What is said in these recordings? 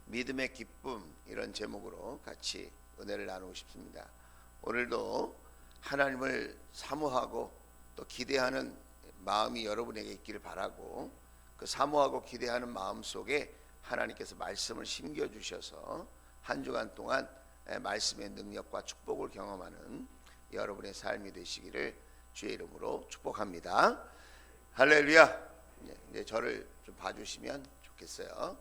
믿음의 기쁨, 이런 제목으로 같이 은혜를 나누고 싶습니다. 오늘도 하나님을 사모하고 또 기대하는 마음이 여러분에게 있기를 바라고, 그 사모하고 기대하는 마음 속에 하나님께서 말씀을 심겨주셔서 한 주간 동안 말씀의 능력과 축복을 경험하는 여러분의 삶이 되시기를 주의 이름으로 축복합니다. 할렐루야. 이제 저를 좀 봐주시면 좋겠어요.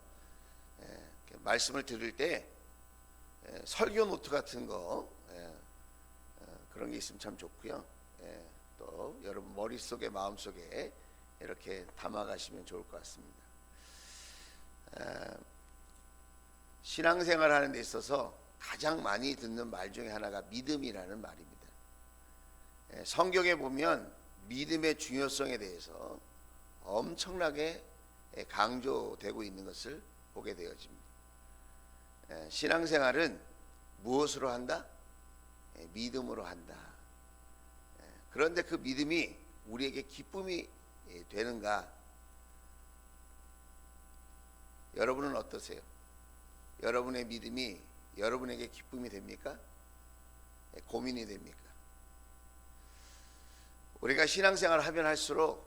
말씀을 들을 때 설교 노트 같은 거 그런 게 있으면 참 좋고요. 또 여러분 머릿속에 마음속에 이렇게 담아가시면 좋을 것 같습니다. 신앙생활 하는 데 있어서 가장 많이 듣는 말 중에 하나가 믿음이라는 말입니다. 성경에 보면 믿음의 중요성에 대해서 엄청나게 강조되고 있는 것을 보게 되어집니다. 신앙생활은 무엇으로 한다? 믿음으로 한다. 그런데 그 믿음이 우리에게 기쁨이 되는가? 여러분은 어떠세요? 여러분의 믿음이 여러분에게 기쁨이 됩니까? 고민이 됩니까? 우리가 신앙생활을 하면 할수록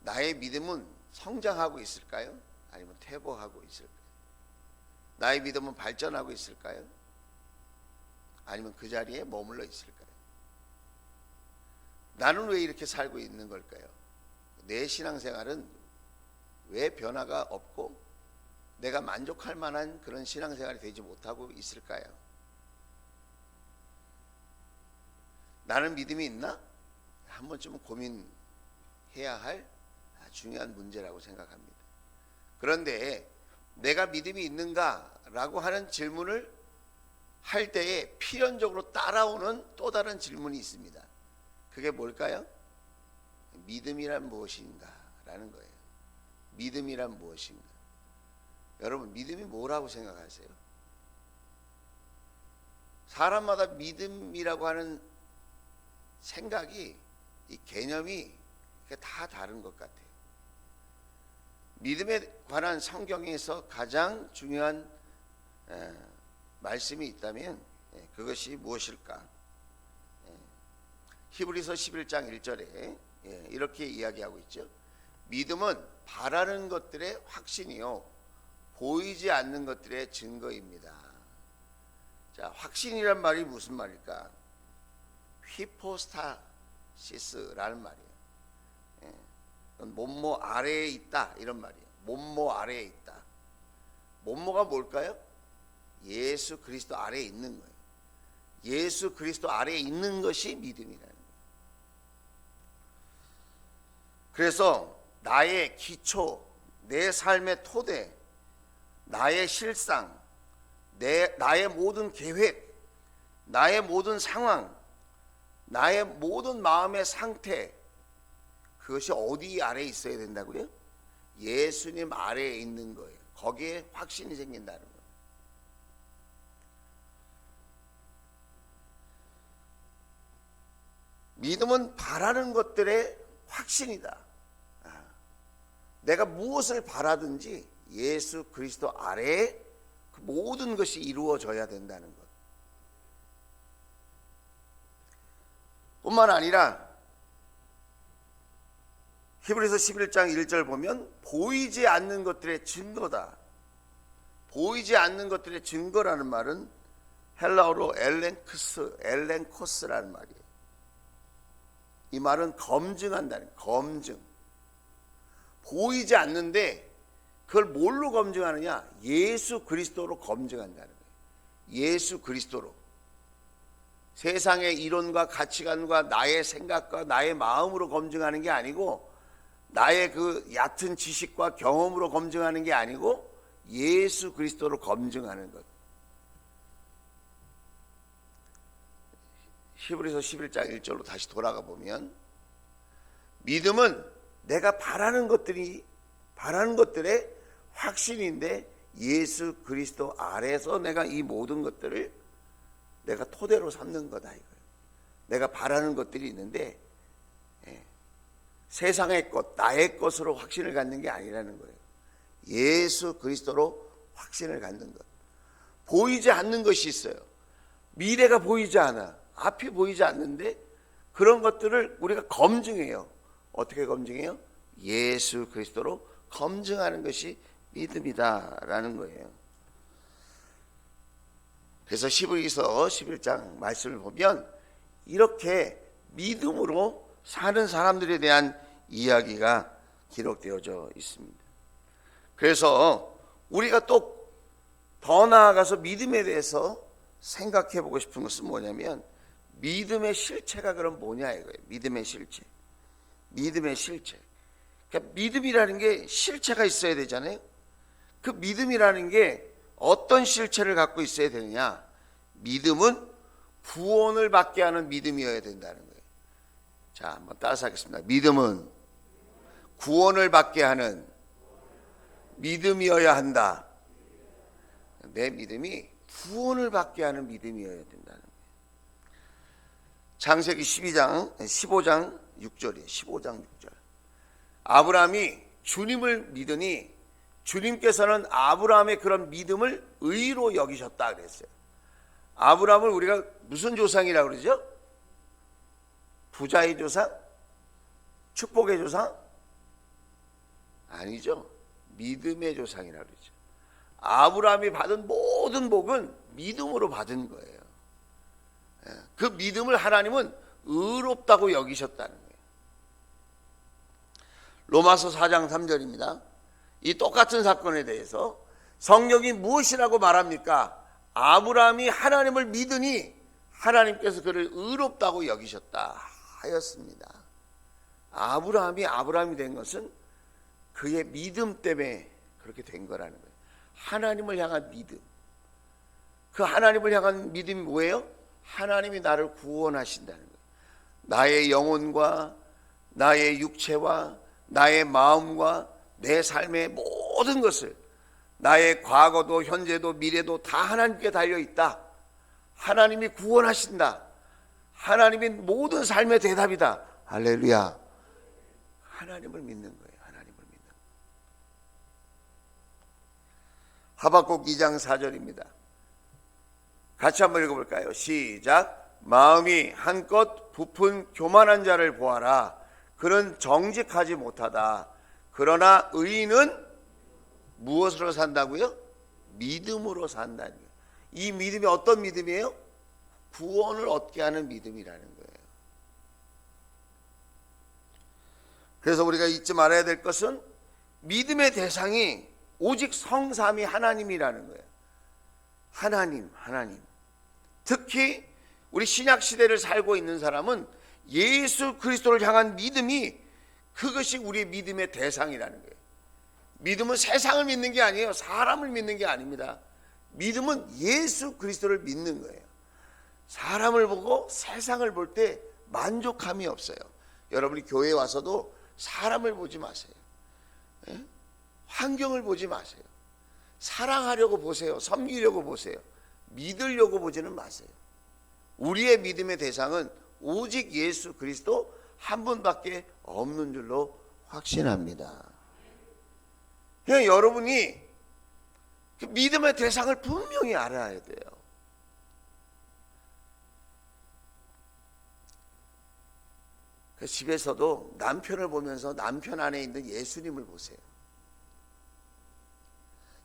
나의 믿음은 성장하고 있을까요? 아니면 퇴보하고 있을까요? 나의 믿음은 발전하고 있을까요? 아니면 그 자리에 머물러 있을까요? 나는 왜 이렇게 살고 있는 걸까요? 내 신앙생활은 왜 변화가 없고 내가 만족할 만한 그런 신앙생활이 되지 못하고 있을까요? 나는 믿음이 있나? 한 번쯤은 고민해야 할 중요한 문제라고 생각합니다. 그런데 내가 믿음이 있는가라고 하는 질문을 할 때에 필연적으로 따라오는 또 다른 질문이 있습니다. 그게 뭘까요? 믿음이란 무엇인가? 라는 거예요. 믿음이란 무엇인가? 여러분, 믿음이 뭐라고 생각하세요? 사람마다 믿음이라고 하는 생각이, 이 개념이 다 다른 것 같아요. 믿음에 관한 성경에서 가장 중요한 말씀이 있다면 그것이 무엇일까? 히브리서 11장 1절에 이렇게 이야기하고 있죠. 믿음은 바라는 것들의 확신이요 보이지 않는 것들의 증거입니다. 자, 확신이란 말이 무슨 말일까? 히포스타시스라는 말이에요. 몸모 아래에 있다, 이런 말이에요. 몸모 아래에 있다. 몸모가 뭘까요? 예수 그리스도 아래에 있는 거예요. 예수 그리스도 아래에 있는 것이 믿음이라는 거예요. 그래서 나의 기초, 내 삶의 토대, 나의 실상, 나의 모든 계획, 나의 모든 상황, 나의 모든 마음의 상태, 그것이 어디 아래에 있어야 된다고요? 예수님 아래에 있는 거예요. 거기에 확신이 생긴다는 거예요. 믿음은 바라는 것들의 확신이다. 내가 무엇을 바라든지 예수 그리스도 아래에 그 모든 것이 이루어져야 된다는 것. 뿐만 아니라 히브리서 11장 1절 보면 보이지 않는 것들의 증거다. 보이지 않는 것들의 증거라는 말은 헬라어로 엘렌코스라는 말이에요. 이 말은 검증한다는, 검증. 보이지 않는데 그걸 뭘로 검증하느냐? 예수 그리스도로 검증한다는 거예요. 예수 그리스도로. 세상의 이론과 가치관과 나의 생각과 나의 마음으로 검증하는 게 아니고, 나의 그 얕은 지식과 경험으로 검증하는 게 아니고 예수 그리스도로 검증하는 것. 히브리서 11장 1절로 다시 돌아가 보면 믿음은 내가 바라는 것들의 확신인데 예수 그리스도 아래서 내가 이 모든 것들을 내가 토대로 삼는 거다 이거예요. 내가 바라는 것들이 있는데 세상의 것, 나의 것으로 확신을 갖는 게 아니라는 거예요. 예수 그리스도로 확신을 갖는 것. 보이지 않는 것이 있어요. 미래가 보이지 않아. 앞이 보이지 않는데 그런 것들을 우리가 검증해요. 어떻게 검증해요? 예수 그리스도로 검증하는 것이 믿음이다라는 거예요. 그래서 히브리서 11장 말씀을 보면 이렇게 믿음으로 사는 사람들에 대한 이야기가 기록되어져 있습니다. 그래서 우리가 또 더 나아가서 믿음에 대해서 생각해 보고 싶은 것은 뭐냐면 믿음의 실체가 그럼 뭐냐 이거예요. 믿음의 실체. 믿음의 실체. 그러니까 믿음이라는 게 실체가 있어야 되잖아요. 그 믿음이라는 게 어떤 실체를 갖고 있어야 되느냐? 믿음은 구원을 받게 하는 믿음이어야 된다는 거예요. 자, 한번 따라서 하겠습니다. 믿음은 구원을 받게 하는 믿음이어야 한다. 내 믿음이 구원을 받게 하는 믿음이어야 된다는 거예요. 창세기 15장 6절이에요. 15장 6절. 아브라함이 주님을 믿으니 주님께서는 아브라함의 그런 믿음을 의로 여기셨다 그랬어요. 아브라함을 우리가 무슨 조상이라고 그러죠? 부자의 조상? 축복의 조상? 아니죠. 믿음의 조상이라고 그러죠. 아브라함이 받은 모든 복은 믿음으로 받은 거예요. 그 믿음을 하나님은 의롭다고 여기셨다는 거예요. 로마서 4장 3절입니다. 이 똑같은 사건에 대해서 성경이 무엇이라고 말합니까? 아브라함이 하나님을 믿으니 하나님께서 그를 의롭다고 여기셨다 하였습니다. 아브라함이 된 것은 그의 믿음 때문에 그렇게 된 거라는 거예요. 하나님을 향한 믿음. 그 하나님을 향한 믿음이 뭐예요? 하나님이 나를 구원하신다는 거예요. 나의 영혼과 나의 육체와 나의 마음과 내 삶의 모든 것을, 나의 과거도 현재도 미래도 다 하나님께 달려있다. 하나님이 구원하신다. 하나님이 모든 삶의 대답이다. 할렐루야. 하나님을 믿는 거예요. 하나님을 믿는 거예요. 하박국 2장 4절입니다. 같이 한번 읽어볼까요? 시작. 마음이 한껏 부푼 교만한 자를 보아라. 그는 정직하지 못하다. 그러나 의인은 무엇으로 산다고요? 믿음으로 산다는 거예요. 이 믿음이 어떤 믿음이에요? 구원을 얻게 하는 믿음이라는 거예요. 그래서 우리가 잊지 말아야 될 것은 믿음의 대상이 오직 성삼위 하나님이라는 거예요. 하나님. 특히 우리 신약 시대를 살고 있는 사람은 예수 그리스도를 향한 믿음이, 그것이 우리의 믿음의 대상이라는 거예요. 믿음은 세상을 믿는 게 아니에요. 사람을 믿는 게 아닙니다. 믿음은 예수 그리스도를 믿는 거예요. 사람을 보고 세상을 볼 때 만족함이 없어요. 여러분이 교회에 와서도 사람을 보지 마세요. 환경을 보지 마세요. 사랑하려고 보세요. 섬기려고 보세요. 믿으려고 보지는 마세요. 우리의 믿음의 대상은 오직 예수 그리스도 한 분밖에 없는 줄로 확신합니다. 그러니까 여러분이 그 믿음의 대상을 분명히 알아야 돼요. 그 집에서도 남편을 보면서 남편 안에 있는 예수님을 보세요.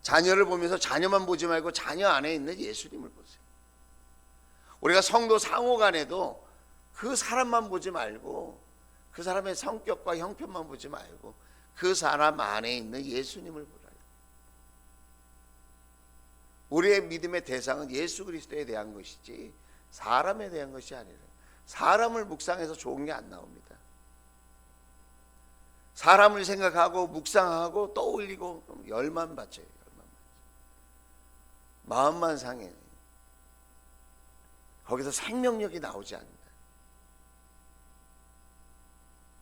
자녀를 보면서 자녀만 보지 말고 자녀 안에 있는 예수님을 보세요. 우리가 성도 상호 간에도 그 사람만 보지 말고, 그 사람의 성격과 형편만 보지 말고 그 사람 안에 있는 예수님을 보라. 우리의 믿음의 대상은 예수 그리스도에 대한 것이지 사람에 대한 것이 아니라, 사람을 묵상해서 좋은 게 안 나옵니다. 사람을 생각하고 묵상하고 떠올리고 열만 받쳐요. 마음만 상해. 거기서 생명력이 나오지 않는다.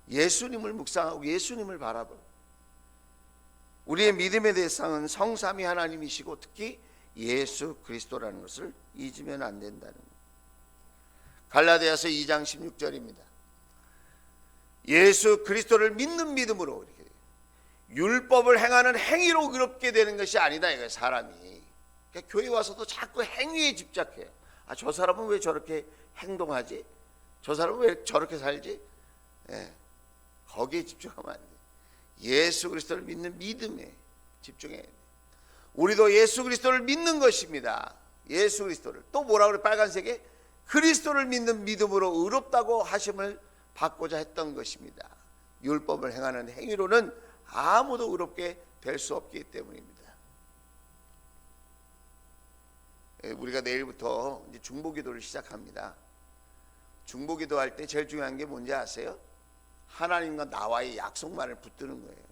예수님을 묵상하고 예수님을 바라보고, 우리의 믿음의 대상은 성삼위 하나님이시고 특히 예수 그리스도라는 것을 잊으면 안 된다는 거예요. 갈라디아서 2장 16절입니다. 예수 그리스도를 믿는 믿음으로, 이렇게 율법을 행하는 행위로 의롭게 되는 것이 아니다 이거예요. 사람이. 그러니까 교회 와서도 자꾸 행위에 집착해요. 아, 저 사람은 왜 저렇게 행동하지? 저 사람은 왜 저렇게 살지? 예, 거기에 집중하면 안 돼요. 예수 그리스도를 믿는 믿음에 집중해야 돼요. 우리도 예수 그리스도를 믿는 것입니다. 예수 그리스도를. 또 뭐라 그래? 빨간색에 그리스도를 믿는 믿음으로 의롭다고 하심을 받고자 했던 것입니다. 율법을 행하는 행위로는 아무도 의롭게 될 수 없기 때문입니다. 우리가 내일부터 이제 중보기도를 시작합니다. 중보기도 할 때 제일 중요한 게 뭔지 아세요? 하나님과 나와의 약속만을 붙드는 거예요.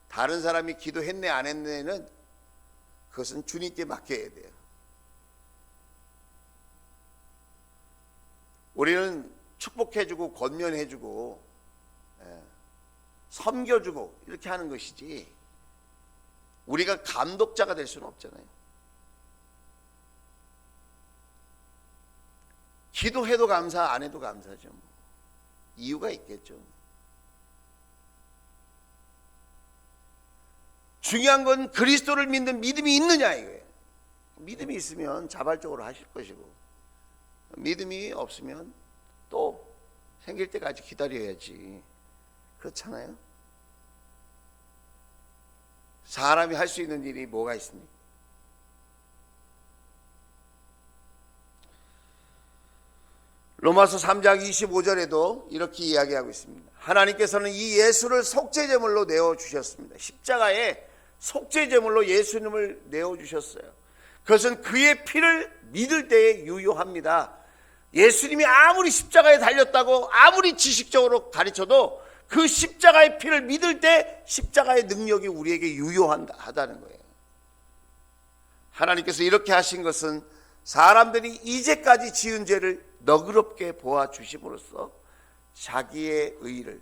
다른 사람이 기도했네 안 했네는 그것은 주님께 맡겨야 돼요. 우리는 축복해주고 권면해주고 섬겨주고 이렇게 하는 것이지 우리가 감독자가 될 수는 없잖아요. 기도해도 감사 안 해도 감사죠. 이유가 있겠죠. 중요한 건 그리스도를 믿는 믿음이 있느냐 이거예요. 믿음이 있으면 자발적으로 하실 것이고 믿음이 없으면 또 생길 때까지 기다려야지. 그렇잖아요. 사람이 할 수 있는 일이 뭐가 있습니까? 로마서 3장 25절에도 이렇게 이야기하고 있습니다. 하나님께서는 이 예수를 속죄제물로 내어주셨습니다. 십자가에 속죄제물로 예수님을 내어주셨어요. 그것은 그의 피를 믿을 때에 유효합니다. 예수님이 아무리 십자가에 달렸다고 아무리 지식적으로 가르쳐도 그 십자가의 피를 믿을 때 십자가의 능력이 우리에게 유효하다는 거예요. 하나님께서 이렇게 하신 것은 사람들이 이제까지 지은 죄를 너그럽게 보아주심으로써 자기의 의를,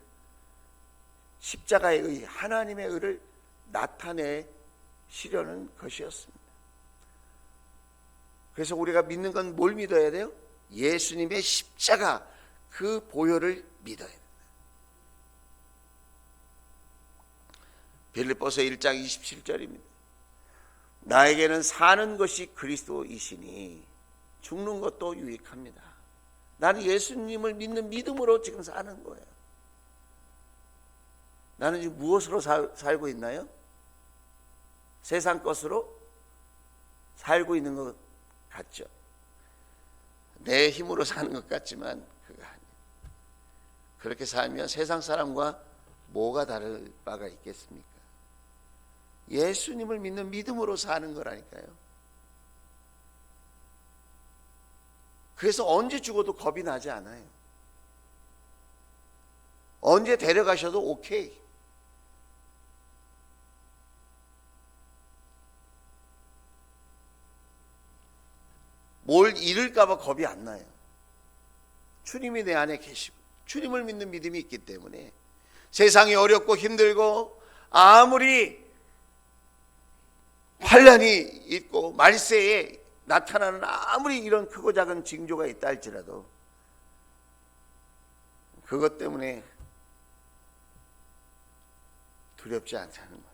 십자가의 의, 하나님의 의를 나타내시려는 것이었습니다. 그래서 우리가 믿는 건 뭘 믿어야 돼요? 예수님의 십자가, 그 보혈을 믿어야 됩니다. 빌립보서 1장 27절입니다. 나에게는 사는 것이 그리스도이시니 죽는 것도 유익합니다. 나는 예수님을 믿는 믿음으로 지금 사는 거예요. 나는 지금 무엇으로 살고 있나요? 세상 것으로 살고 있는 것 같죠. 내 힘으로 사는 것 같지만 그거 아니에요. 그렇게 살면 세상 사람과 뭐가 다를 바가 있겠습니까? 예수님을 믿는 믿음으로 사는 거라니까요. 그래서 언제 죽어도 겁이 나지 않아요. 언제 데려가셔도 오케이. 뭘 잃을까 봐 겁이 안 나요. 주님이 내 안에 계시고 주님을 믿는 믿음이 있기 때문에 세상이 어렵고 힘들고 아무리 환난이 있고 말세에 나타나는 아무리 이런 크고 작은 징조가 있다 할지라도 그것 때문에 두렵지 않다는 거예요.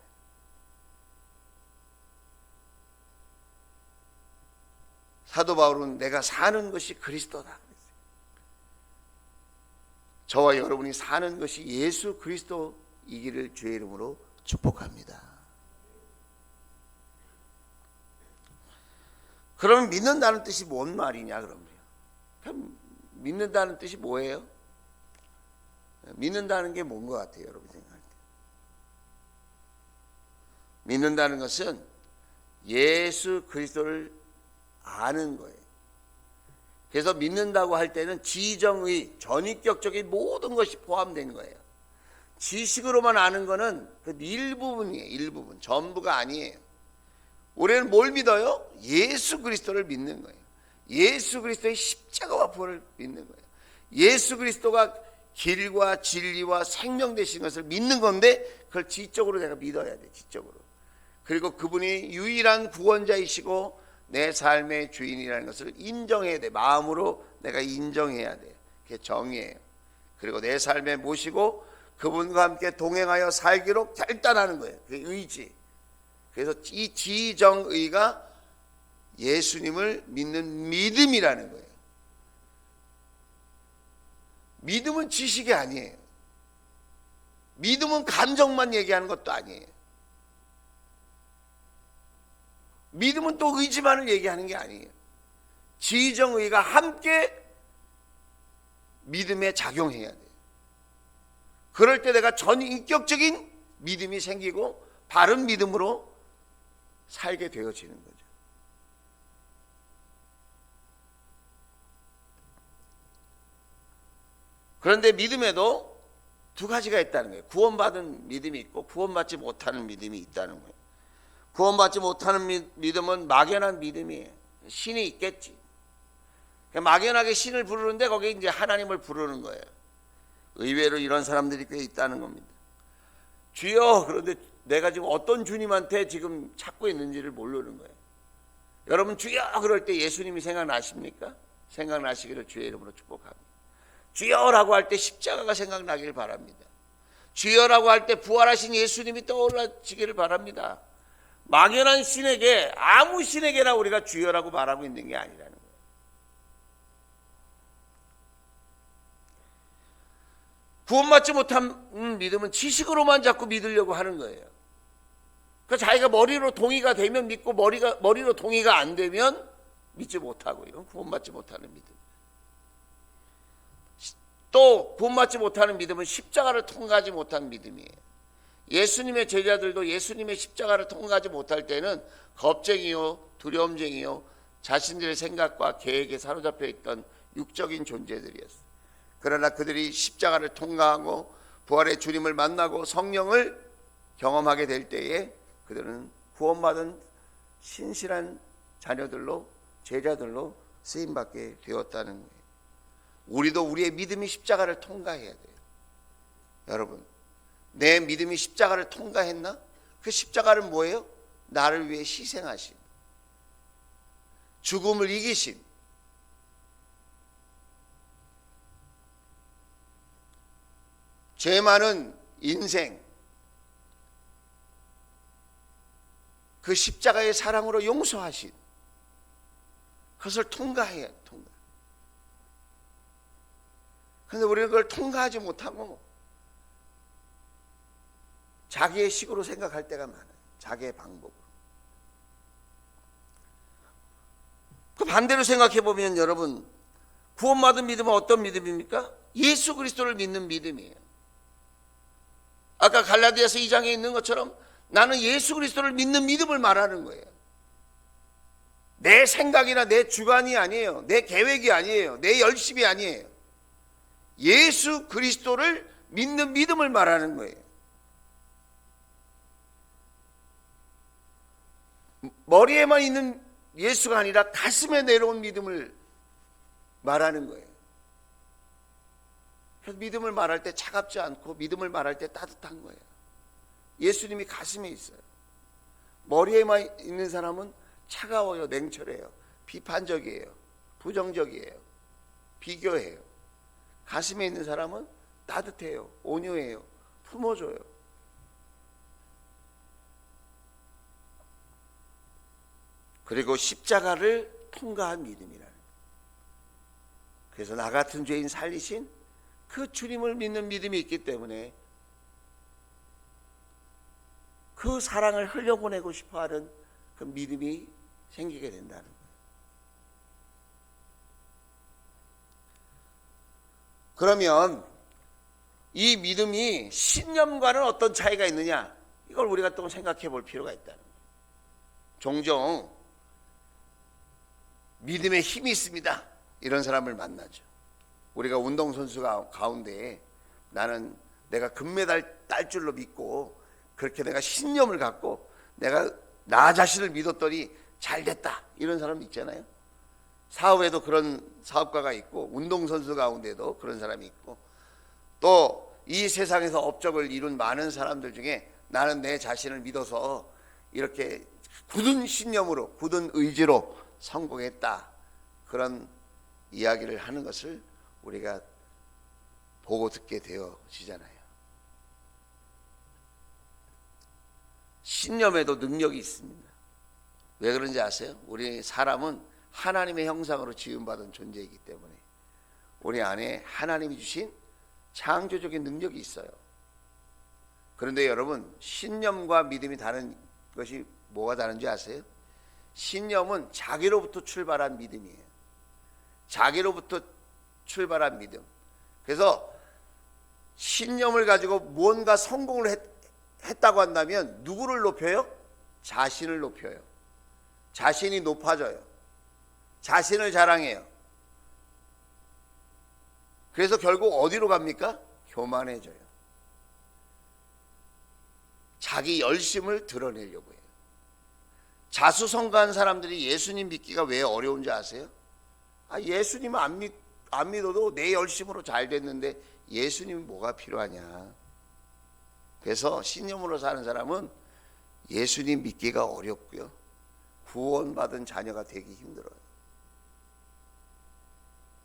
사도 바울은 내가 사는 것이 그리스도다 그랬어요. 저와 여러분이 사는 것이 예수 그리스도이기를 주의 이름으로 축복합니다. 그러면 믿는다는 뜻이 뭔 말이냐 그러면? 그럼 믿는다는 뜻이 뭐예요? 믿는다는 게 뭔 것 같아요, 여러분 생각할 때? 믿는다는 것은 예수 그리스도를 아는 거예요. 그래서 믿는다고 할 때는 지정의, 전위격적인 모든 것이 포함된 거예요. 지식으로만 아는 거는 그 일부분이에요. 일부분, 전부가 아니에요. 우리는 뭘 믿어요? 예수 그리스도를 믿는 거예요. 예수 그리스도의 십자가와 부활을 믿는 거예요. 예수 그리스도가 길과 진리와 생명 되신 것을 믿는 건데 그걸 지적으로 내가 믿어야 돼. 지적으로. 그리고 그분이 유일한 구원자이시고 내 삶의 주인이라는 것을 인정해야 돼. 마음으로 내가 인정해야 돼. 그게 정의예요. 그리고 내 삶에 모시고 그분과 함께 동행하여 살기로 결단하는 거예요. 그 의지. 그래서 이 지정의가 예수님을 믿는 믿음이라는 거예요. 믿음은 지식이 아니에요. 믿음은 감정만 얘기하는 것도 아니에요. 믿음은 또 의지만을 얘기하는 게 아니에요. 지정의가 함께 믿음에 작용해야 돼요. 그럴 때 내가 전인격적인 믿음이 생기고 바른 믿음으로 살게 되어지는 거죠. 그런데 믿음에도 두 가지가 있다는 거예요. 구원받은 믿음이 있고 구원받지 못하는 믿음이 있다는 거예요. 구원받지 못하는 믿음은 막연한 믿음이에요. 신이 있겠지. 막연하게 신을 부르는데 거기에 이제 하나님을 부르는 거예요. 의외로 이런 사람들이 꽤 있다는 겁니다. 주여, 그런데 내가 지금 어떤 주님한테 지금 찾고 있는지를 모르는 거예요. 여러분, 주여 그럴 때 예수님이 생각나십니까? 생각나시기를 주의 이름으로 축복합니다. 주여라고 할 때 십자가가 생각나기를 바랍니다. 주여라고 할 때 부활하신 예수님이 떠올라지기를 바랍니다. 막연한 신에게, 아무 신에게나 우리가 주여라고 말하고 있는 게 아니라는 거예요. 구원받지 못한 믿음은 지식으로만 자꾸 믿으려고 하는 거예요. 그러니까 자기가 머리로 동의가 되면 믿고 머리로 동의가 안 되면 믿지 못하고, 이건 구원받지 못하는 믿음. 또 구원받지 못하는 믿음은 십자가를 통과하지 못한 믿음이에요. 예수님의 제자들도 예수님의 십자가를 통과하지 못할 때는 겁쟁이요, 두려움쟁이요, 자신들의 생각과 계획에 사로잡혀 있던 육적인 존재들이었어요. 그러나 그들이 십자가를 통과하고 부활의 주님을 만나고 성령을 경험하게 될 때에 그들은 구원받은 신실한 자녀들로, 제자들로 쓰임받게 되었다는 거예요. 우리도 우리의 믿음이 십자가를 통과해야 돼요. 여러분, 내 믿음이 십자가를 통과했나? 그 십자가는 뭐예요? 나를 위해 희생하신, 죽음을 이기신, 죄 많은 인생, 그 십자가의 사랑으로 용서하신, 그것을 통과해야 통과. 그런데 우리는 그걸 통과하지 못하고 자기의 식으로 생각할 때가 많아요. 자기의 방법으로. 그 반대로 생각해 보면 여러분, 구원받은 믿음은 어떤 믿음입니까? 예수 그리스도를 믿는 믿음이에요. 아까 갈라디아서 2장에 있는 것처럼 나는 예수 그리스도를 믿는 믿음을 말하는 거예요. 내 생각이나 내 주관이 아니에요. 내 계획이 아니에요. 내 열심이 아니에요. 예수 그리스도를 믿는 믿음을 말하는 거예요. 머리에만 있는 예수가 아니라 가슴에 내려온 믿음을 말하는 거예요. 그래서 믿음을 말할 때 차갑지 않고 믿음을 말할 때 따뜻한 거예요. 예수님이 가슴에 있어요. 머리에만 있는 사람은 차가워요, 냉철해요, 비판적이에요, 부정적이에요, 비교해요. 가슴에 있는 사람은 따뜻해요, 온유해요, 품어줘요. 그리고 십자가를 통과한 믿음이라는 거예요. 그래서 나 같은 죄인 살리신 그 주님을 믿는 믿음이 있기 때문에 그 사랑을 흘려보내고 싶어하는 그 믿음이 생기게 된다는 거예요. 그러면 이 믿음이 신념과는 어떤 차이가 있느냐, 이걸 우리가 또 생각해 볼 필요가 있다는 거예요. 종종 믿음에 힘이 있습니다, 이런 사람을 만나죠. 우리가 운동선수 가운데 나는 내가 금메달 딸 줄로 믿고 그렇게 내가 신념을 갖고 내가 나 자신을 믿었더니 잘 됐다, 이런 사람 있잖아요. 사업에도 그런 사업가가 있고 운동선수 가운데도 그런 사람이 있고, 또 이 세상에서 업적을 이룬 많은 사람들 중에 나는 내 자신을 믿어서 이렇게 굳은 신념으로, 굳은 의지로 성공했다, 그런 이야기를 하는 것을 우리가 보고 듣게 되어지잖아요. 신념에도 능력이 있습니다. 왜 그런지 아세요? 우리 사람은 하나님의 형상으로 지음받은 존재이기 때문에 우리 안에 하나님이 주신 창조적인 능력이 있어요. 그런데 여러분, 신념과 믿음이 다른 것이 뭐가 다른지 아세요? 신념은 자기로부터 출발한 믿음이에요. 자기로부터 출발한 믿음. 그래서 신념을 가지고 무언가 성공을 했다고 한다면 누구를 높여요? 자신을 높여요. 자신이 높아져요. 자신을 자랑해요. 그래서 결국 어디로 갑니까? 교만해져요. 자기 열심을 드러내려고 해요. 자수성가한 사람들이 예수님 믿기가 왜 어려운지 아세요? 예수님 안 믿어도 내 열심으로 잘 됐는데 예수님이 뭐가 필요하냐. 그래서 신념으로 사는 사람은 예수님 믿기가 어렵고요, 구원받은 자녀가 되기 힘들어요.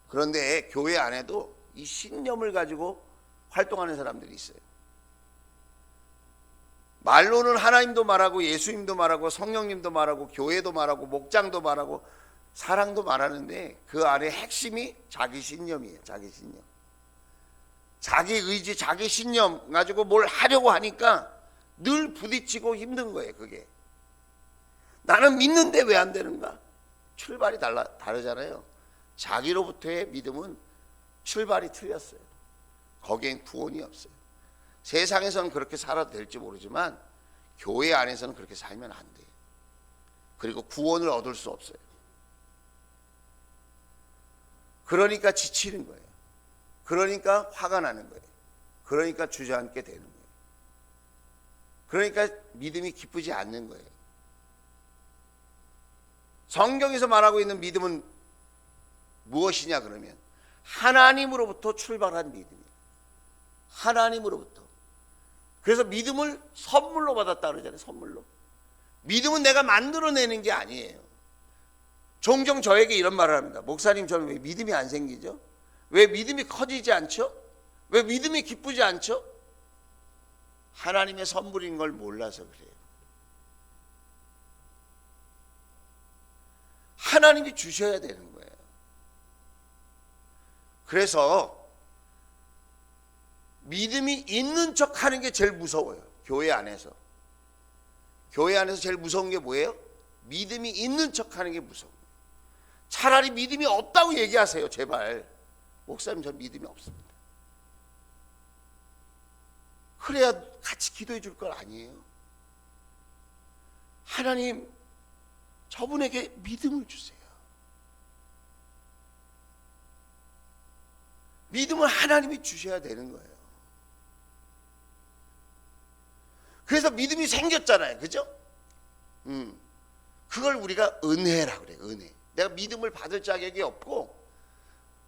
그런데 교회 안에도 이 신념을 가지고 활동하는 사람들이 있어요. 말로는 하나님도 말하고 예수님도 말하고 성령님도 말하고 교회도 말하고 목장도 말하고 사랑도 말하는데 그 안에 핵심이 자기 신념이에요. 자기 신념. 자기 의지, 자기 신념 가지고 뭘 하려고 하니까 늘 부딪히고 힘든 거예요. 그게. 나는 믿는데 왜 안 되는가? 출발이 다르잖아요. 자기로부터의 믿음은 출발이 틀렸어요. 거기엔 구원이 없어요. 세상에서는 그렇게 살아도 될지 모르지만 교회 안에서는 그렇게 살면 안 돼요. 그리고 구원을 얻을 수 없어요. 그러니까 지치는 거예요. 그러니까 화가 나는 거예요. 그러니까 주저앉게 되는 거예요. 그러니까 믿음이 기쁘지 않는 거예요. 성경에서 말하고 있는 믿음은 무엇이냐 그러면 하나님으로부터 출발한 믿음이에요. 하나님으로부터. 그래서 믿음을 선물로 받았다 그러잖아요. 선물로. 믿음은 내가 만들어내는 게 아니에요. 종종 저에게 이런 말을 합니다. 목사님, 저는 왜 믿음이 안 생기죠? 왜 믿음이 커지지 않죠? 왜 믿음이 기쁘지 않죠? 하나님의 선물인 걸 몰라서 그래요. 하나님이 주셔야 되는 거예요. 그래서 믿음이 있는 척 하는 게 제일 무서워요. 교회 안에서. 교회 안에서 제일 무서운 게 뭐예요? 믿음이 있는 척 하는 게 무서워요. 차라리 믿음이 없다고 얘기하세요. 제발. 목사님, 저 믿음이 없습니다. 그래야 같이 기도해 줄 걸 아니에요? 하나님, 저분에게 믿음을 주세요. 믿음을 하나님이 주셔야 되는 거예요. 그래서 믿음이 생겼잖아요. 그죠? 그걸 우리가 은혜라고 그래요. 은혜. 내가 믿음을 받을 자격이 없고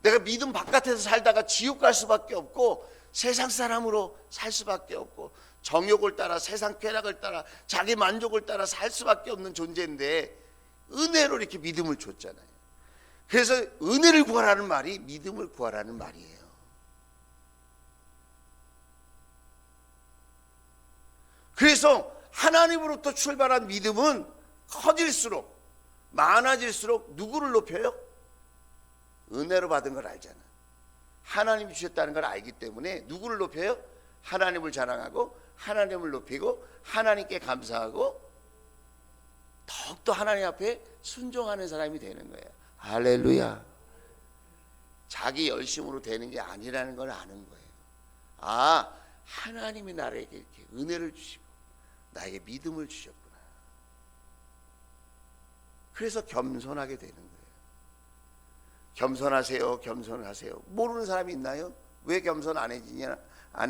내가 믿음 바깥에서 살다가 지옥 갈 수밖에 없고 세상 사람으로 살 수밖에 없고 정욕을 따라 세상 쾌락을 따라 자기 만족을 따라 살 수밖에 없는 존재인데 은혜로 이렇게 믿음을 줬잖아요. 그래서 은혜를 구하라는 말이 믿음을 구하라는 말이에요. 그래서 하나님으로부터 출발한 믿음은 커질수록 많아질수록 누구를 높여요? 은혜로 받은 걸 알잖아. 하나님이 주셨다는 걸 알기 때문에 누구를 높여요? 하나님을 자랑하고 하나님을 높이고 하나님께 감사하고 더욱더 하나님 앞에 순종하는 사람이 되는 거예요. 할렐루야. 자기 열심으로 되는 게 아니라는 걸 아는 거예요. 하나님이 나에게 이렇게 은혜를 주시고 나에게 믿음을 주셨구나. 그래서 겸손하게 되는 거예요. 겸손하세요, 겸손하세요. 모르는 사람이 있나요? 왜 겸손 안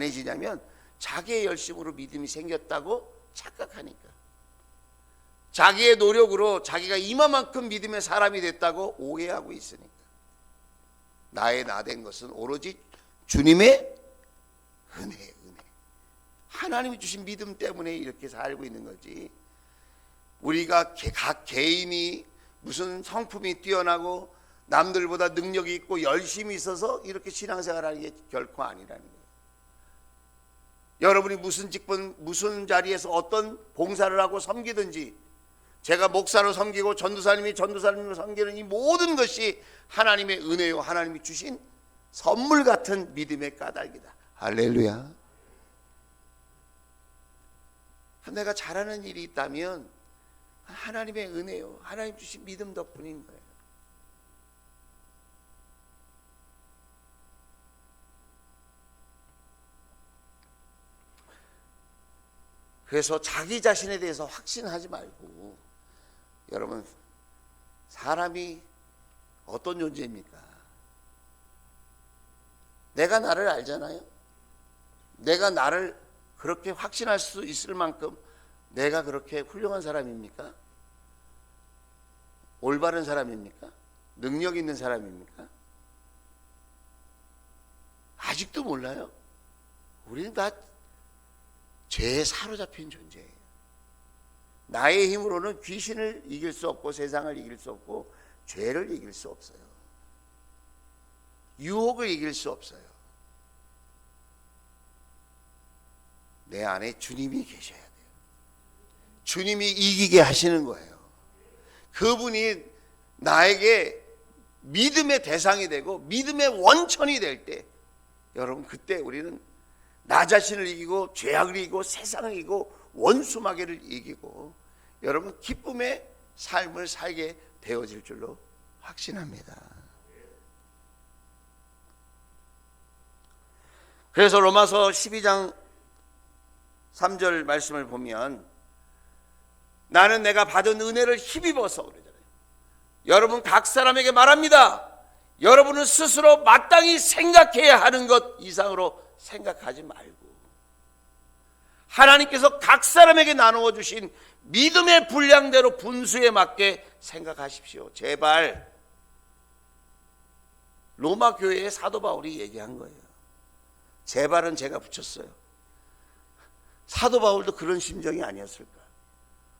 해지냐면 자기의 열심으로 믿음이 생겼다고 착각하니까. 자기의 노력으로 자기가 이만큼 믿음의 사람이 됐다고 오해하고 있으니까. 나의 나 된 것은 오로지 주님의 은혜예요. 은혜. 하나님이 주신 믿음 때문에 이렇게 살고 있는 거지. 우리가 각 개인이 무슨 성품이 뛰어나고 남들보다 능력이 있고 열심히 있어서 이렇게 신앙생활하는 게 결코 아니라는 거예요. 여러분이 무슨 직분, 무슨 자리에서 어떤 봉사를 하고 섬기든지, 제가 목사로 섬기고 전도사님이 전도사님으로 섬기는 이 모든 것이 하나님의 은혜요, 하나님이 주신 선물 같은 믿음의 까닭이다. 할렐루야. 내가 잘하는 일이 있다면 하나님의 은혜요, 하나님 주신 믿음 덕분인 거예요. 그래서 자기 자신에 대해서 확신하지 말고, 여러분, 사람이 어떤 존재입니까? 내가 나를 알잖아요. 내가 나를 그렇게 확신할 수 있을 만큼 내가 그렇게 훌륭한 사람입니까? 올바른 사람입니까? 능력 있는 사람입니까? 아직도 몰라요. 우리는 다 죄에 사로잡힌 존재예요. 나의 힘으로는 귀신을 이길 수 없고 세상을 이길 수 없고 죄를 이길 수 없어요. 유혹을 이길 수 없어요. 내 안에 주님이 계셔야 돼요. 주님이 이기게 하시는 거예요. 그분이 나에게 믿음의 대상이 되고 믿음의 원천이 될 때, 여러분, 그때 우리는 나 자신을 이기고 죄악을 이기고 세상을 이기고 원수마귀를 이기고 여러분 기쁨의 삶을 살게 되어질 줄로 확신합니다. 그래서 로마서 12장 3절 말씀을 보면, 나는 내가 받은 은혜를 힘입어서 그러잖아요. 여러분, 각 사람에게 말합니다. 여러분은 스스로 마땅히 생각해야 하는 것 이상으로 생각하지 말고, 하나님께서 각 사람에게 나누어 주신 믿음의 분량대로 분수에 맞게 생각하십시오. 제발. 로마 교회의 사도 바울이 얘기한 거예요. 제발은 제가 붙였어요. 사도 바울도 그런 심정이 아니었을까?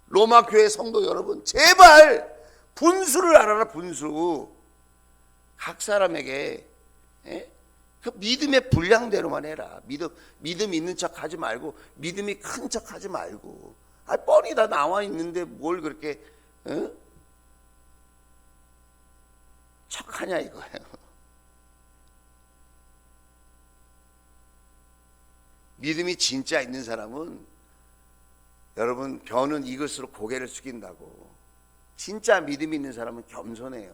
로마 교회 성도 여러분, 제발 분수를 알아라. 분수. 각 사람에게 그 믿음의 분량대로만 해라. 믿음 있는 척 하지 말고, 믿음이 큰 척 하지 말고. 뻔히 다 나와 있는데 뭘 그렇게 척하냐 이거예요. 믿음이 진짜 있는 사람은, 여러분, 변은 이것으로 고개를 숙인다고. 진짜 믿음이 있는 사람은 겸손해요.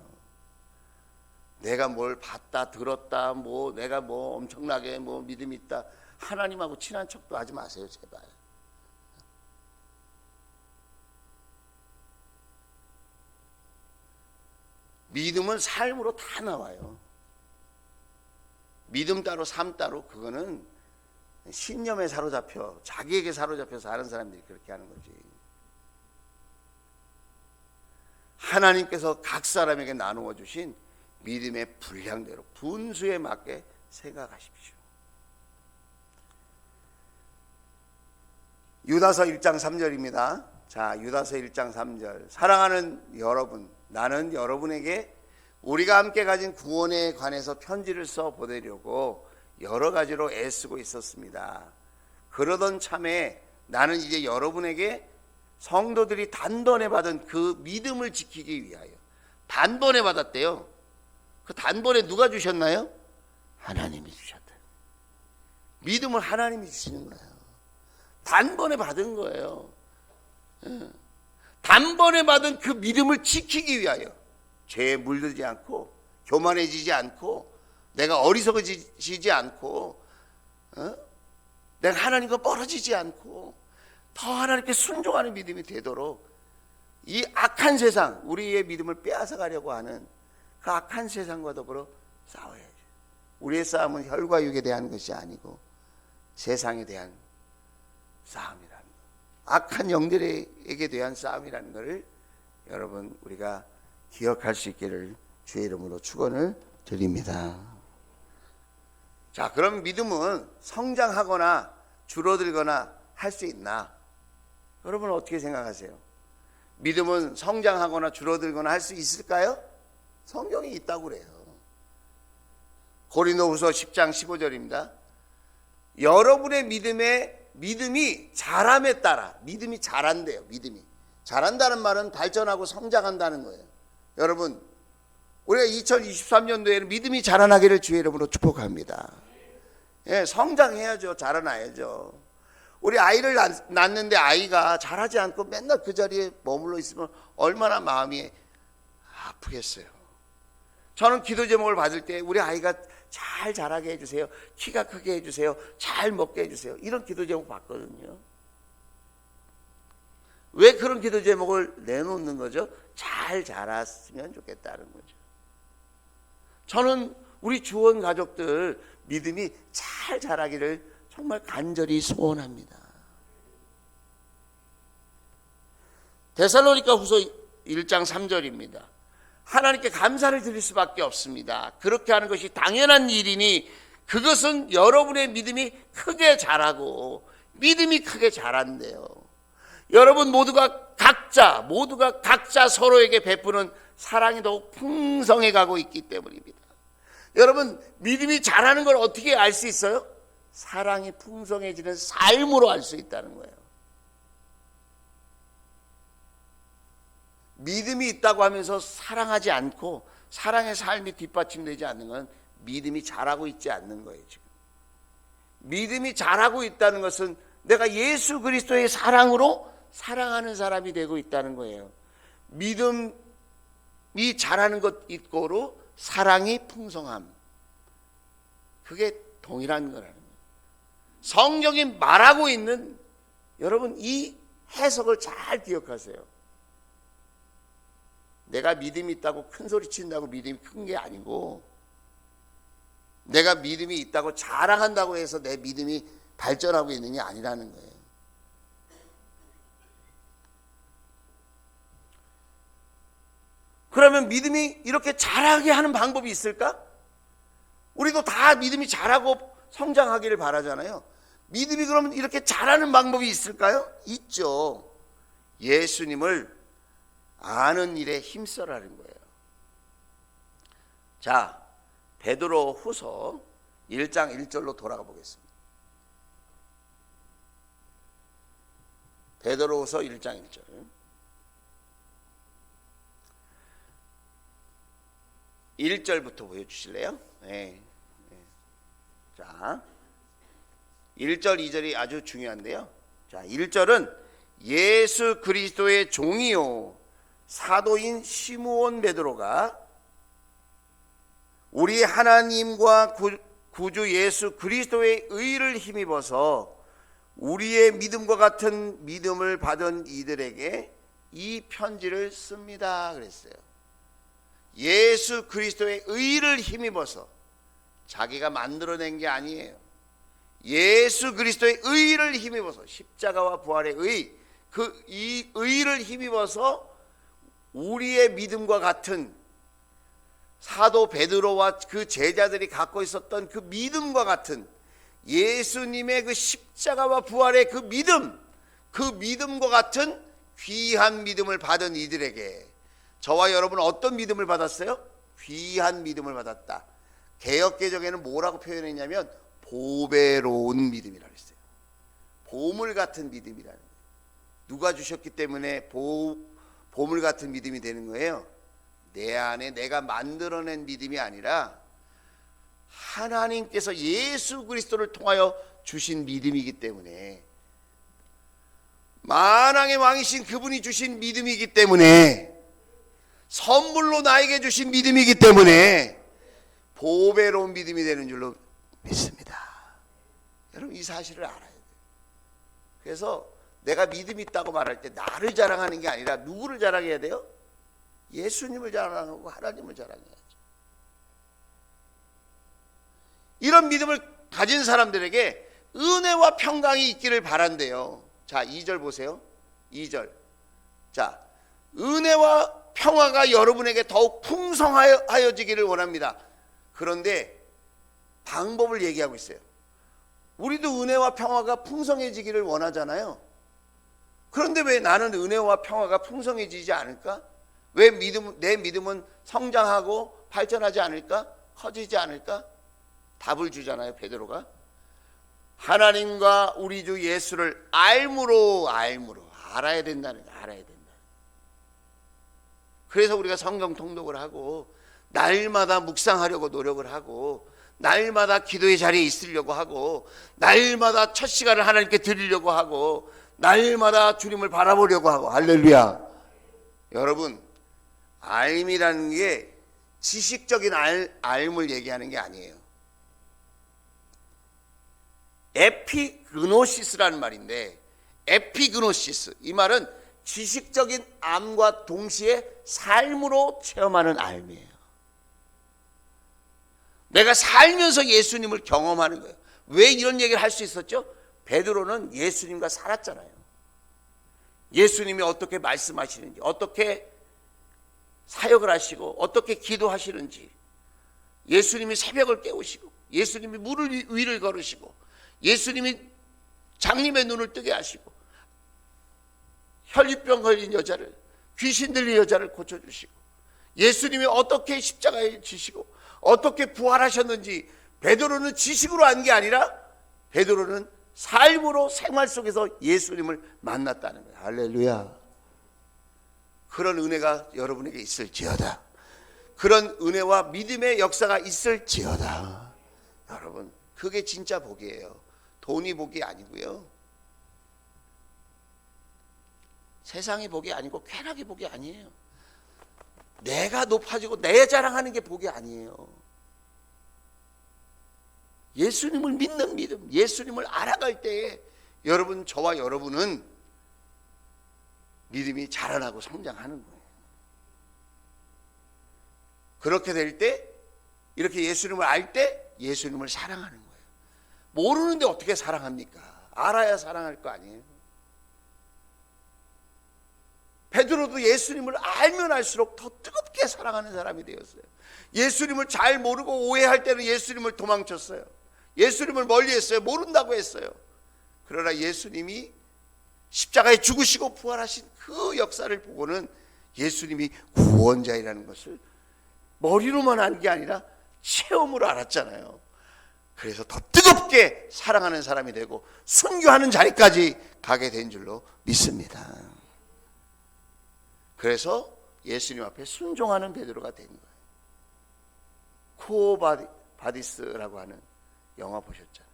내가 뭘 봤다 들었다 내가 엄청나게 믿음이 있다, 하나님하고 친한 척도 하지 마세요, 제발. 믿음은 삶으로 다 나와요. 믿음 따로 삶 따로, 그거는 신념에 사로잡혀, 자기에게 사로잡혀서 하는 사람들이 그렇게 하는 거지. 하나님께서 각 사람에게 나누어 주신 믿음의 분량대로 분수에 맞게 생각하십시오. 유다서 1장 3절입니다. 자, 유다서 1장 3절. 사랑하는 여러분, 나는 여러분에게 우리가 함께 가진 구원에 관해서 편지를 써 보내려고 여러 가지로 애쓰고 있었습니다. 그러던 참에 나는 이제 여러분에게 성도들이 단번에 받은 그 믿음을 지키기 위하여, 단번에 받았대요. 그 단번에 누가 주셨나요? 하나님이 주셨대요. 믿음을 하나님이 주시는 거예요. 단번에 받은 거예요. 단번에 받은 그 믿음을 지키기 위하여, 죄에 물들지 않고 교만해지지 않고 내가 어리석어지지 않고 내가 하나님과 멀어지지 않고 더 하나님께 순종하는 믿음이 되도록, 이 악한 세상, 우리의 믿음을 빼앗아 가려고 하는 그 악한 세상과 더불어 싸워야죠. 우리의 싸움은 혈과 육에 대한 것이 아니고 세상에 대한 싸움이라는 것, 악한 영들에게 대한 싸움이라는 것을 여러분, 우리가 기억할 수 있기를 주의 이름으로 축원을 드립니다. 자, 그럼 믿음은 성장하거나 줄어들거나 할 수 있나? 여러분 어떻게 생각하세요? 믿음은 성장하거나 줄어들거나 할 수 있을까요? 성경이 있다고 그래요. 고린도후서 10장 15절입니다. 여러분의 믿음이 자람에 따라, 믿음이 자란대요. 믿음이 자란다는 말은 발전하고 성장한다는 거예요. 여러분, 우리가 2023년도에는 믿음이 자라나기를 주의 이름으로 축복합니다. 예, 성장해야죠. 자라나야죠. 우리 아이를 낳는데 아이가 자라지 않고 맨날 그 자리에 머물러 있으면 얼마나 마음이 아프겠어요. 저는 기도 제목을 받을 때 우리 아이가 잘 자라게 해주세요, 키가 크게 해주세요, 잘 먹게 해주세요, 이런 기도 제목 받거든요. 왜 그런 기도 제목을 내놓는 거죠? 잘 자랐으면 좋겠다는 거죠. 저는 우리 주원 가족들 믿음이 잘 자라기를 정말 간절히 소원합니다. 데살로니가 후서 1장 3절입니다. 하나님께 감사를 드릴 수밖에 없습니다. 그렇게 하는 것이 당연한 일이니 그것은 여러분의 믿음이 크게 자라고, 믿음이 크게 자란대요. 여러분 모두가 각자 서로에게 베푸는 사랑이 더욱 풍성해 가고 있기 때문입니다. 여러분, 믿음이 자라는 걸 어떻게 알 수 있어요? 사랑이 풍성해지는 삶으로 알 수 있다는 거예요. 믿음이 있다고 하면서 사랑하지 않고 사랑의 삶이 뒷받침되지 않는 건 믿음이 자라고 있지 않는 거예요. 지금 믿음이 자라고 있다는 것은 내가 예수 그리스도의 사랑으로 사랑하는 사람이 되고 있다는 거예요. 믿음이 자라는 것 이꼬로 사랑이 풍성함, 그게 동일한 거라는 거예요. 성경이 말하고 있는, 여러분 이 해석을 잘 기억하세요. 내가 믿음이 있다고 큰 소리 친다고 믿음이 큰 게 아니고, 내가 믿음이 있다고 자랑한다고 해서 내 믿음이 발전하고 있는 게 아니라는 거예요. 그러면 믿음이 이렇게 자라게 하는 방법이 있을까? 우리도 다 믿음이 자라고 성장하기를 바라잖아요. 믿음이 그러면 이렇게 자라는 방법이 있을까요? 있죠. 예수님을 아는 일에 힘써라는 거예요. 자, 베드로 후서 1장 1절로 돌아가 보겠습니다. 베드로 후서 1장 1절. 일 절부터 보여주실래요? 네. 자, 1절 2절이 아주 중요한데요. 자, 1절은 예수 그리스도의 종이요 사도인 시므온 베드로가 우리 하나님과 구주 예수 그리스도의 의를 힘입어서 우리의 믿음과 같은 믿음을 받은 이들에게 이 편지를 씁니다 그랬어요. 예수 그리스도의 의를 힘입어서, 자기가 만들어낸 게 아니에요. 예수 그리스도의 의를 힘입어서, 십자가와 부활의 의, 이 의를 힘입어서 우리의 믿음과 같은, 사도 베드로와 그 제자들이 갖고 있었던 그 믿음과 같은 예수님의 그 십자가와 부활의 그 믿음과 같은 귀한 믿음을 받은 이들에게, 저와 여러분은 어떤 믿음을 받았어요? 귀한 믿음을 받았다. 개역개정에는 뭐라고 표현했냐면 보배로운 믿음이라고 했어요. 보물 같은 믿음이라는 거예요. 누가 주셨기 때문에 보물 같은 믿음이 되는 거예요? 내 안에 내가 만들어낸 믿음이 아니라 하나님께서 예수 그리스도를 통하여 주신 믿음이기 때문에, 만왕의 왕이신 그분이 주신 믿음이기 때문에, 선물로 나에게 주신 믿음이기 때문에 보배로운 믿음이 되는 줄로 믿습니다. 여러분 이 사실을 알아야 돼요. 그래서 내가 믿음이 있다고 말할 때 나를 자랑하는 게 아니라 누구를 자랑해야 돼요? 예수님을 자랑하고 하나님을 자랑해야죠. 이런 믿음을 가진 사람들에게 은혜와 평강이 있기를 바란대요. 자, 2절 보세요. 2절. 자, 은혜와 평화가 여러분에게 더욱 풍성하여지기를 원합니다. 그런데 방법을 얘기하고 있어요. 우리도 은혜와 평화가 풍성해지기를 원하잖아요. 그런데 왜 나는 은혜와 평화가 풍성해지지 않을까? 왜 내 믿음은 성장하고 발전하지 않을까? 커지지 않을까? 답을 주잖아요, 베드로가. 하나님과 우리 주 예수를 알므로 알아야 된다는 거예요. 알아야 된다. 그래서 우리가 성경 통독을 하고 날마다 묵상하려고 노력을 하고 날마다 기도의 자리에 있으려고 하고 날마다 첫 시간을 하나님께 드리려고 하고 날마다 주님을 바라보려고 하고. 할렐루야. 여러분, 알미라는 게 지식적인 알을 얘기하는 게 아니에요. 에피그노시스라는 말인데, 에피그노시스, 이 말은 지식적인 암과 동시에 삶으로 체험하는 알미예요. 내가 살면서 예수님을 경험하는 거예요. 왜 이런 얘기를 할 수 있었죠? 베드로는 예수님과 살았잖아요. 예수님이 어떻게 말씀하시는지, 어떻게 사역을 하시고, 어떻게 기도하시는지, 예수님이 새벽을 깨우시고, 예수님이 물을 위를 걸으시고, 예수님이 장님의 눈을 뜨게 하시고, 혈류병 걸린 여자를, 귀신 들린 여자를 고쳐주시고, 예수님이 어떻게 십자가에 지시고 어떻게 부활하셨는지 베드로는 지식으로 안 게 아니라 베드로는 삶으로 생활 속에서 예수님을 만났다는 거예요. 할렐루야. 그런 은혜가 여러분에게 있을지어다. 그런 은혜와 믿음의 역사가 있을지어다. 여러분, 그게 진짜 복이에요. 돈이 복이 아니고요, 세상의 복이 아니고 쾌락의 복이 아니에요. 내가 높아지고 내 자랑하는 게 복이 아니에요. 예수님을 믿는 믿음, 예수님을 알아갈 때에 여러분, 저와 여러분은 믿음이 자라나고 성장하는 거예요. 그렇게 될 때, 이렇게 예수님을 알 때 예수님을 사랑하는 거예요. 모르는데 어떻게 사랑합니까? 알아야 사랑할 거 아니에요. 베드로도 예수님을 알면 알수록 더 뜨겁게 사랑하는 사람이 되었어요. 예수님을 잘 모르고 오해할 때는 예수님을 도망쳤어요. 예수님을 멀리했어요. 모른다고 했어요. 그러나 예수님이 십자가에 죽으시고 부활하신 그 역사를 보고는 예수님이 구원자이라는 것을 머리로만 한 게 아니라 체험으로 알았잖아요. 그래서 더 뜨겁게 사랑하는 사람이 되고 순교하는 자리까지 가게 된 줄로 믿습니다. 그래서 예수님 앞에 순종하는 베드로가 된 거예요. 쿠오바디스라고 하는 영화 보셨잖아요.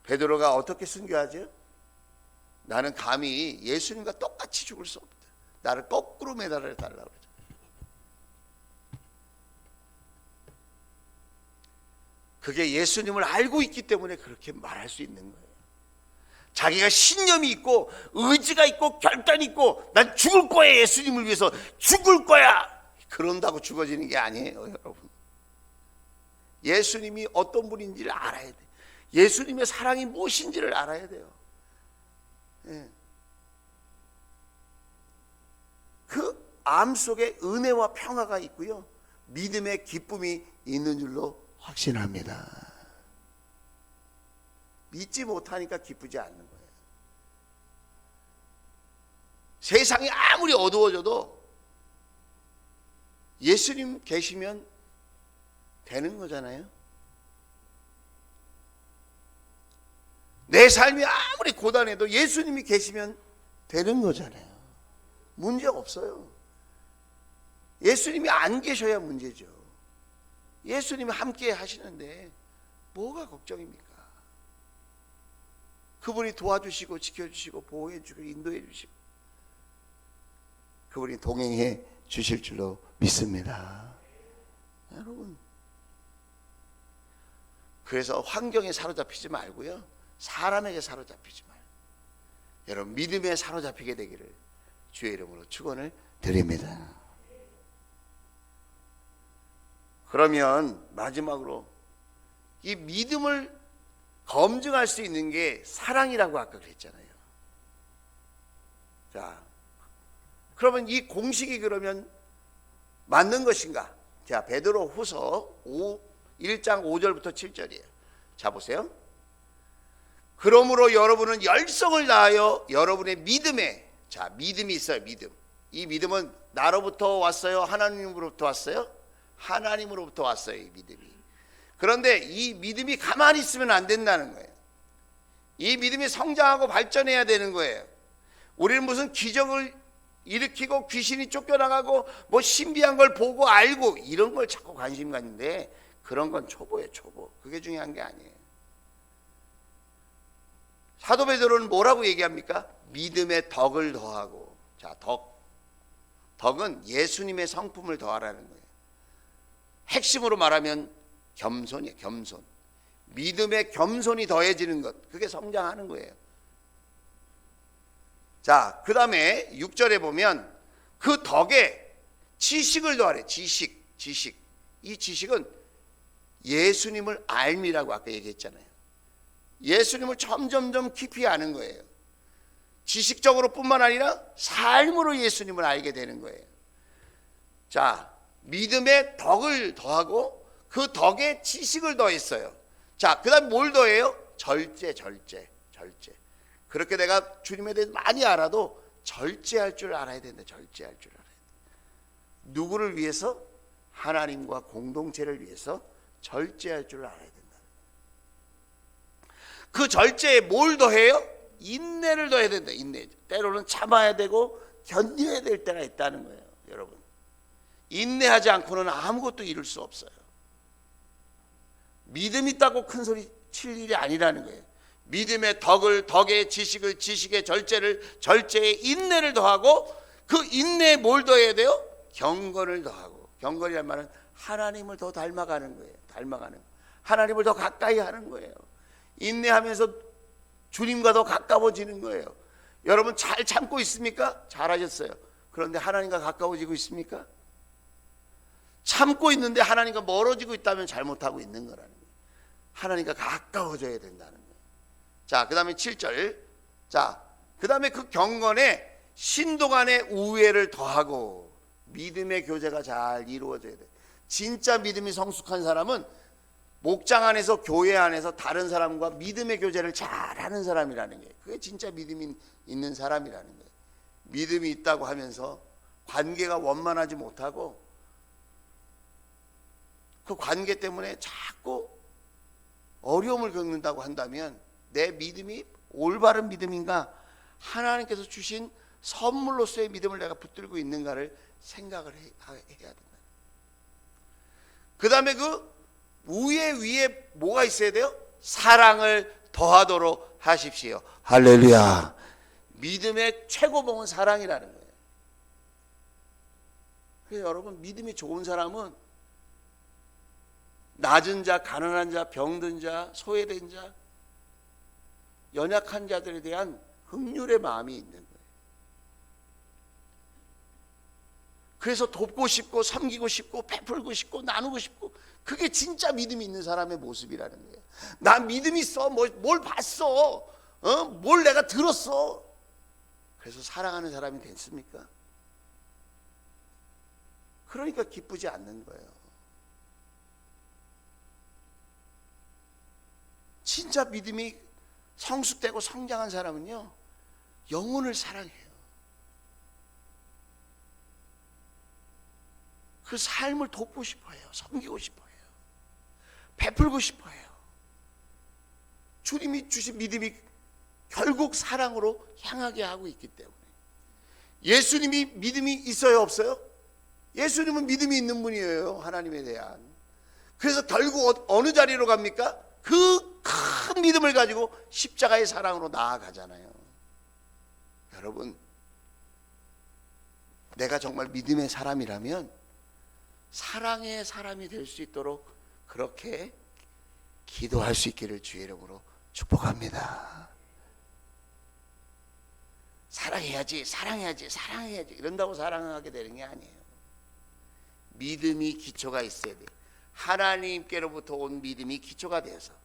베드로가 어떻게 순교하죠? 나는 감히 예수님과 똑같이 죽을 수 없다. 나를 거꾸로 매달아 달라고 그러죠. 그게 예수님을 알고 있기 때문에 그렇게 말할 수 있는 거예요. 자기가 신념이 있고 의지가 있고 결단이 있고 난 죽을 거야, 예수님을 위해서 죽을 거야, 그런다고 죽어지는 게 아니에요. 여러분, 예수님이 어떤 분인지를 알아야 돼. 예수님의 사랑이 무엇인지를 알아야 돼요. 그 암 속에 은혜와 평화가 있고요, 믿음의 기쁨이 있는 줄로 확신합니다. 믿지 못하니까 기쁘지 않는 거예요. 세상이 아무리 어두워져도 예수님 계시면 되는 거잖아요. 내 삶이 아무리 고단해도 예수님이 계시면 되는 거잖아요. 문제 없어요. 예수님이 안 계셔야 문제죠. 예수님이 함께 하시는데 뭐가 걱정입니까? 그분이 도와주시고 지켜주시고 보호해주고 인도해주시고 그분이 동행해 주실 줄로 믿습니다. 여러분, 그래서 환경에 사로잡히지 말고요, 사람에게 사로잡히지 말고 여러분 믿음에 사로잡히게 되기를 주의 이름으로 축원을 드립니다. 그러면 마지막으로 이 믿음을 검증할 수 있는 게 사랑이라고 아까 그랬잖아요. 자, 그러면 이 공식이 그러면 맞는 것인가? 자, 베드로 후서 1장 5절부터 7절이에요. 자, 보세요. 그러므로 여러분은 열성을 다하여 여러분의 믿음에, 자, 믿음이 있어요. 믿음. 이 믿음은 나로부터 왔어요? 하나님으로부터 왔어요? 하나님으로부터 왔어요. 이 믿음이. 그런데 이 믿음이 가만히 있으면 안 된다는 거예요. 이 믿음이 성장하고 발전해야 되는 거예요. 우리는 무슨 기적을 일으키고 귀신이 쫓겨나가고 뭐 신비한 걸 보고 알고 이런 걸 자꾸 관심 갖는데, 그런 건 초보예요. 초보. 그게 중요한 게 아니에요. 사도 베드로는 뭐라고 얘기합니까? 믿음의 덕을 더하고. 자, 덕은 예수님의 성품을 더하라는 거예요. 핵심으로 말하면 겸손이에요. 겸손. 믿음의 겸손이 더해지는 것, 그게 성장하는 거예요. 자, 그 다음에 6절에 보면 그 덕에 지식을 더하래. 지식. 이 지식은 예수님을 알미라고 아까 얘기했잖아요. 예수님을 점점점 깊이 아는 거예요. 지식적으로 뿐만 아니라 삶으로 예수님을 알게 되는 거예요. 자, 믿음의 덕을 더하고 그 덕에 지식을 더했어요. 자, 그 다음에 뭘 더해요? 절제. 그렇게 내가 주님에 대해서 많이 알아도 절제할 줄 알아야 된다. 절제할 줄 알아야 돼. 누구를 위해서? 하나님과 공동체를 위해서 절제할 줄 알아야 된다. 그 절제에 뭘 더해요? 인내를 더해야 된다. 인내. 때로는 참아야 되고 견뎌야 될 때가 있다는 거예요. 여러분, 인내하지 않고는 아무것도 이룰 수 없어요. 믿음 있다고 큰 소리 칠 일이 아니라는 거예요. 믿음의 덕에 지식을, 지식의 절제에 인내를 더하고, 그 인내에 뭘 더해야 돼요? 경건을 더하고. 경건이란 말은 하나님을 더 닮아가는 거예요. 닮아가는 거. 하나님을 더 가까이 하는 거예요. 인내하면서 주님과 더 가까워지는 거예요. 여러분 잘 참고 있습니까? 잘하셨어요. 그런데 하나님과 가까워지고 있습니까? 참고 있는데 하나님과 멀어지고 있다면 잘못하고 있는 거라는 거예요. 하나님과 가까워져야 된다는 거예요. 자, 그 다음에 7절. 자, 그 다음에 그 경건에 신도 간의 우애를 더하고. 믿음의 교제가 잘 이루어져야 돼. 진짜 믿음이 성숙한 사람은 목장 안에서, 교회 안에서 다른 사람과 믿음의 교제를 잘하는 사람이라는 거예요. 그게 진짜 믿음이 있는 사람이라는 거예요. 믿음이 있다고 하면서 관계가 원만하지 못하고 그 관계 때문에 자꾸 어려움을 겪는다고 한다면 내 믿음이 올바른 믿음인가, 하나님께서 주신 선물로서의 믿음을 내가 붙들고 있는가를 생각을 해야 된다. 그 다음에 그 우애 위에 뭐가 있어야 돼요? 사랑을 더하도록 하십시오. 할렐루야. 믿음의 최고봉은 사랑이라는 거예요. 그래서 여러분, 믿음이 좋은 사람은 낮은 자, 가난한 자, 병든 자, 소외된 자, 연약한 자들에 대한 긍휼의 마음이 있는 거예요. 그래서 돕고 싶고 섬기고 싶고 베풀고 싶고 나누고 싶고, 그게 진짜 믿음이 있는 사람의 모습이라는 거예요. 나 믿음 있어. 뭘 봤어. 뭘 내가 들었어. 그래서 사랑하는 사람이 됐습니까? 그러니까 기쁘지 않는 거예요. 진짜 믿음이 성숙되고 성장한 사람은요, 영혼을 사랑해요. 그 삶을 돕고 싶어요. 섬기고 싶어요. 베풀고 싶어요. 주님이 주신 믿음이 결국 사랑으로 향하게 하고 있기 때문에. 예수님이 믿음이 있어요, 없어요? 예수님은 믿음이 있는 분이에요, 하나님에 대한. 그래서 결국 어느 자리로 갑니까? 그 큰 믿음을 가지고 십자가의 사랑으로 나아가잖아요. 여러분, 내가 정말 믿음의 사람이라면 사랑의 사람이 될 수 있도록 그렇게 기도할 수 있기를 주의 이름으로 축복합니다. 사랑해야지 이런다고 사랑하게 되는 게 아니에요. 믿음이 기초가 있어야 돼요. 하나님께로부터 온 믿음이 기초가 되어서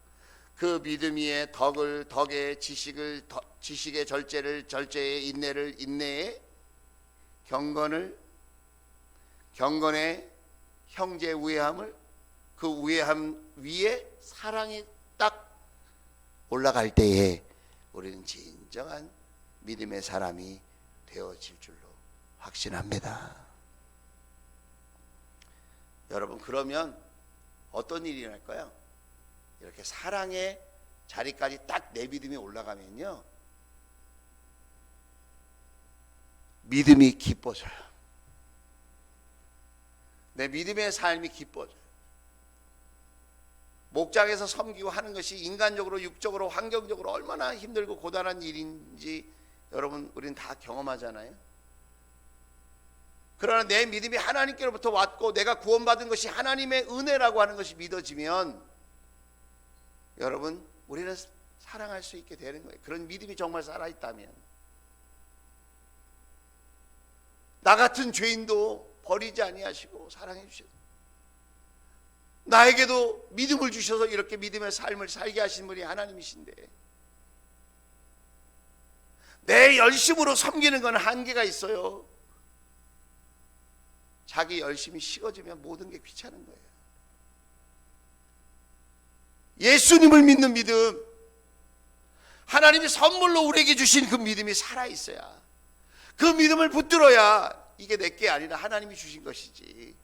그 믿음 위에 덕에 지식의 절제에 인내에 경건에 형제 우애함을, 그 우애함 위에 사랑이 딱 올라갈 때에 우리는 진정한 믿음의 사람이 되어질 줄로 확신합니다. 여러분, 그러면 어떤 일이 일어날까요? 이렇게 사랑의 자리까지 딱 내 믿음이 올라가면요, 믿음이 기뻐져요. 내 믿음의 삶이 기뻐져요. 목장에서 섬기고 하는 것이 인간적으로, 육적으로, 환경적으로 얼마나 힘들고 고단한 일인지 여러분 우리는 다 경험하잖아요. 그러나 내 믿음이 하나님께로부터 왔고 내가 구원받은 것이 하나님의 은혜라고 하는 것이 믿어지면 여러분 우리는 사랑할 수 있게 되는 거예요. 그런 믿음이 정말 살아있다면. 나 같은 죄인도 버리지 아니하시고 사랑해 주셔서 나에게도 믿음을 주셔서 이렇게 믿음의 삶을 살게 하신 분이 하나님이신데, 내 열심으로 섬기는 건 한계가 있어요. 자기 열심이 식어지면 모든 게 귀찮은 거예요. 예수님을 믿는 믿음, 하나님이 선물로 우리에게 주신 그 믿음이 살아있어야, 그 믿음을 붙들어야 이게 내게 아니라 하나님이 주신 것이지,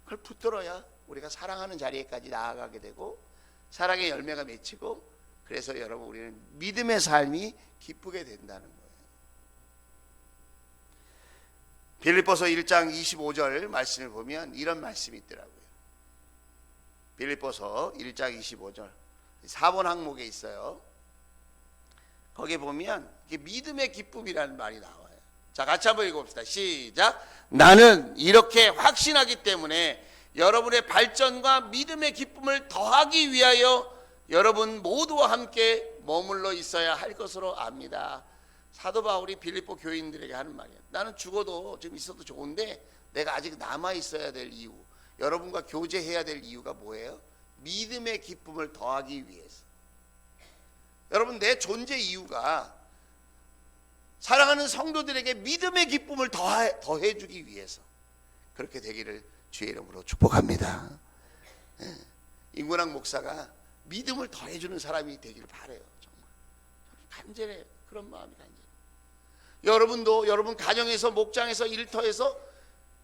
그걸 붙들어야 우리가 사랑하는 자리에까지 나아가게 되고 사랑의 열매가 맺히고, 그래서 여러분 우리는 믿음의 삶이 기쁘게 된다는 거예요. 빌립보서 1장 25절 말씀을 보면 이런 말씀이 있더라고요. 빌립보서 1장 25절 4번 항목에 있어요. 거기에 보면 믿음의 기쁨이라는 말이 나와요. 자, 같이 한번 읽어봅시다. 시작. 나는 이렇게 확신하기 때문에 여러분의 발전과 믿음의 기쁨을 더하기 위하여 여러분 모두와 함께 머물러 있어야 할 것으로 압니다. 사도 바울이 빌립보 교인들에게 하는 말이에요. 나는 죽어도 좀 있어도 좋은데 내가 아직 남아 있어야 될 이유, 여러분과 교제해야 될 이유가 뭐예요? 믿음의 기쁨을 더하기 위해서. 여러분, 내 존재 이유가 사랑하는 성도들에게 믿음의 기쁨을 더해주기 위해서 그렇게 되기를 주의 이름으로 축복합니다. 임근학 목사가 믿음을 더해주는 사람이 되기를 바라요. 정말 간절해. 그런 마음이 간절해. 여러분도 여러분 가정에서, 목장에서, 일터에서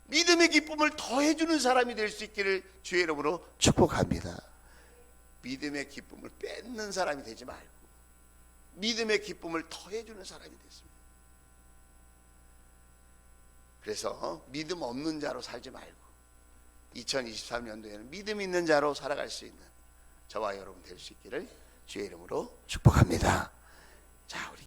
믿음의 기쁨을 더해주는 사람이 될 수 있기를 주의 이름으로 축복합니다. 믿음의 기쁨을 뺏는 사람이 되지 말고 믿음의 기쁨을 더해주는 사람이 됐습니다. 그래서 믿음 없는 자로 살지 말고 2023년도에는 믿음 있는 자로 살아갈 수 있는 저와 여러분 될 수 있기를 주의 이름으로 축복합니다. 자, 우리